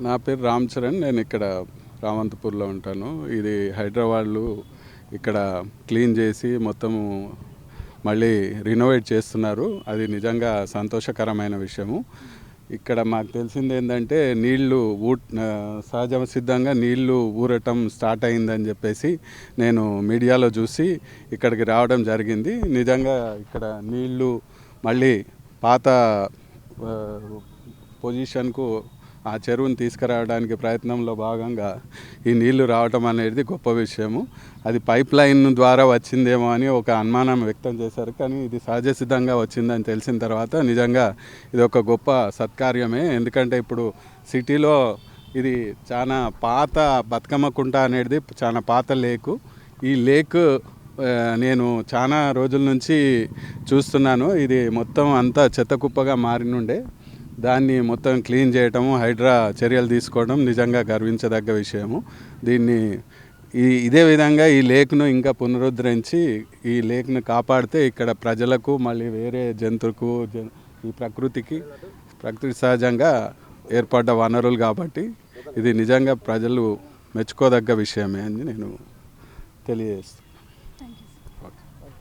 నా పేరు రామ్ చరణ్. నేను ఇక్కడ రామంతపూర్లో ఉంటాను. ఇది హైదరాబాద్లో ఇక్కడ క్లీన్ చేసి మొత్తము మళ్ళీ రినోవేట్ చేస్తున్నారు. అది నిజంగా సంతోషకరమైన విషయము. ఇక్కడ మాకు తెలిసింది ఏంటంటే నీళ్లు సహజ సిద్ధంగా నీళ్లు ఊరటం స్టార్ట్ అయిందని చెప్పేసి నేను మీడియాలో చూసి ఇక్కడికి రావడం జరిగింది. నిజంగా ఇక్కడ నీళ్లు మళ్ళీ పాత పొజిషన్కు ఆ చెరువును తీసుకురావడానికి ప్రయత్నంలో భాగంగా ఈ నీళ్లు రావటం అనేది గొప్ప విషయము. అది పైప్ లైన్ ద్వారా వచ్చిందేమో అని ఒక అనుమానం వ్యక్తం చేశారు. కానీ ఇది సహజ సిద్ధంగా వచ్చిందని తెలిసిన తర్వాత నిజంగా ఇది ఒక గొప్ప సత్కార్యమే. ఎందుకంటే ఇప్పుడు సిటీలో ఇది చాలా పాత బతుకమ్మ కుంట అనేది చాలా పాత లేకు. ఈ లేక్ నేను చాలా రోజుల నుంచి చూస్తున్నాను. ఇది మొత్తం అంతా చెత్త కుప్పగా మారినుండే దాన్ని మొత్తం క్లీన్ చేయటము, హైడ్రా చర్యలు తీసుకోవడం నిజంగా గర్వించదగ్గ విషయము. దీన్ని ఇదే విధంగా ఈ లేక్ను ఇంకా పునరుద్ధరించి ఈ లేక్ను కాపాడితే ఇక్కడ ప్రజలకు మళ్ళీ వేరే జంతువుకు ఈ ప్రకృతి సహజంగా ఏర్పడ్డ వనరులు కాబట్టి ఇది నిజంగా ప్రజలు మెచ్చుకోదగ్గ విషయమే అని నేను తెలియజేస్తాను.